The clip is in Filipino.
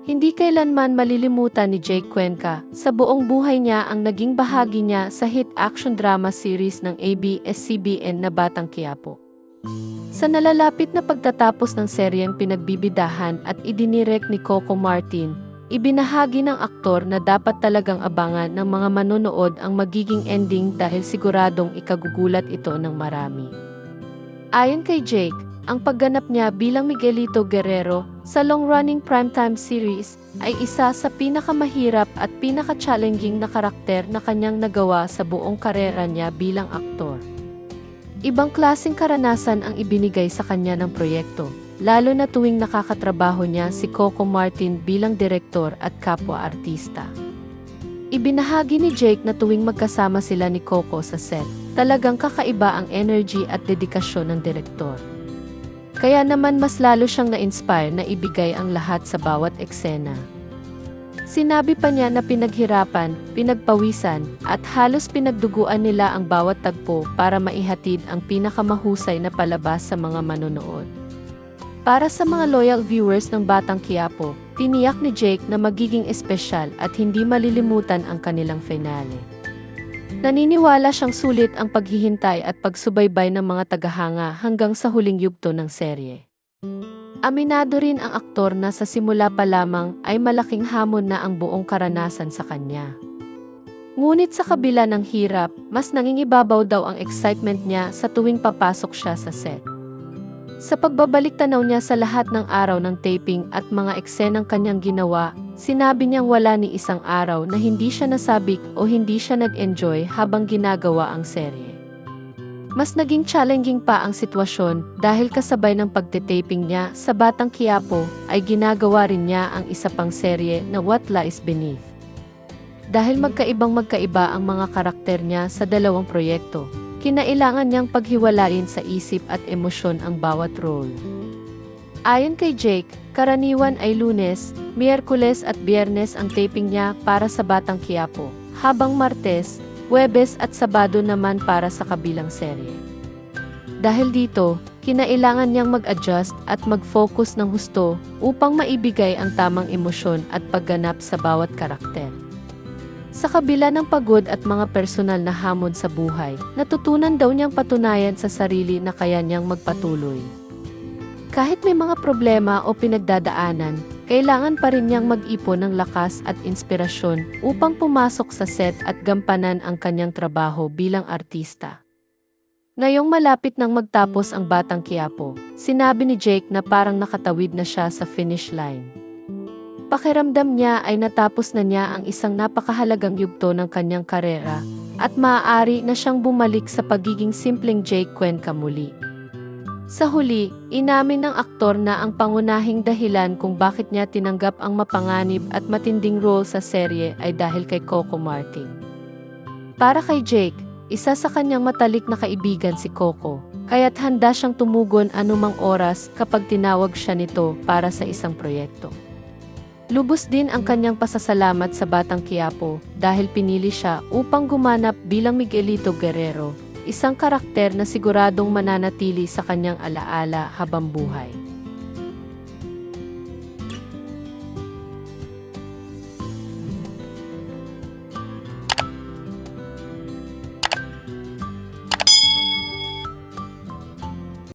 Hindi kailanman malilimutan ni Jake Cuenca, sa buong buhay niya ang naging bahagi niya sa hit action drama series ng ABS-CBN na Batang Quiapo. Sa nalalapit na pagtatapos ng seryeng pinagbibidahan at idinirek ni Coco Martin, ibinahagi ng aktor na dapat talagang abangan ng mga manonood ang magiging ending dahil siguradong ikagugulat ito ng marami. Ayon kay Jake, ang pagganap niya bilang Miguelito Guerrero sa long-running primetime series ay isa sa pinakamahirap at pinaka-challenging na karakter na kanyang nagawa sa buong karera niya bilang aktor. Ibang klaseng karanasan ang ibinigay sa kanya ng proyekto, lalo na tuwing nakakatrabaho niya si Coco Martin bilang direktor at kapwa-artista. Ibinahagi ni Jake na tuwing magkasama sila ni Coco sa set, talagang kakaiba ang energy at dedikasyon ng direktor. Kaya naman mas lalo siyang na-inspire na ibigay ang lahat sa bawat eksena. Sinabi pa niya na pinaghirapan, pinagpawisan, at halos pinagduguan nila ang bawat tagpo para maihatid ang pinakamahusay na palabas sa mga manonood. Para sa mga loyal viewers ng Batang Quiapo, tiniyak ni Jake na magiging espesyal at hindi malilimutan ang kanilang finale. Naniniwala siyang sulit ang paghihintay at pagsubaybay ng mga tagahanga hanggang sa huling yugto ng serye. Aminado rin ang aktor na sa simula pa lamang ay malaking hamon na ang buong karanasan sa kanya. Ngunit sa kabila ng hirap, mas nangingibabaw daw ang excitement niya sa tuwing papasok siya sa set. Sa pagbabalik tanaw niya sa lahat ng araw ng taping at mga eksenang kanyang ginawa, sinabi niyang wala ni isang araw na hindi siya nasabik o hindi siya nag-enjoy habang ginagawa ang serye. Mas naging challenging pa ang sitwasyon dahil kasabay ng pagtitaping niya sa Batang Quiapo ay ginagawa rin niya ang isa pang serye na What Lies Beneath. Dahil magkaiba ang mga karakter niya sa dalawang proyekto, kinailangan niyang paghiwalayin sa isip at emosyon ang bawat role. Ayon kay Jake, karaniwan ay Lunes, Miyerkules at Biyernes ang taping niya para sa Batang Quiapo, habang Martes, Huwebes at Sabado naman para sa kabilang serye. Dahil dito, kinailangan niyang mag-adjust at mag-focus ng husto upang maibigay ang tamang emosyon at pagganap sa bawat karakter. Sa kabila ng pagod at mga personal na hamon sa buhay, natutunan daw niyang patunayan sa sarili na kaya niyang magpatuloy. Kahit may mga problema o pinagdadaanan, kailangan pa rin niyang mag-ipon ng lakas at inspirasyon upang pumasok sa set at gampanan ang kanyang trabaho bilang artista. Ngayong malapit nang magtapos ang Batang Quiapo, sinabi ni Jake na parang nakatawid na siya sa finish line. Pakiramdam niya ay natapos na niya ang isang napakahalagang yugto ng kanyang karera at maaari na siyang bumalik sa pagiging simpleng Jake Cuenca muli. Sa huli, inamin ng aktor na ang pangunahing dahilan kung bakit niya tinanggap ang mapanganib at matinding role sa serye ay dahil kay Coco Martin. Para kay Jake, isa sa kanyang matalik na kaibigan si Coco, kaya't handa siyang tumugon anumang oras kapag tinawag siya nito para sa isang proyekto. Lubos din ang kanyang pasasalamat sa Batang Quiapo dahil pinili siya upang gumanap bilang Miguelito Guerrero, isang karakter na siguradong mananatili sa kanyang alaala habang buhay.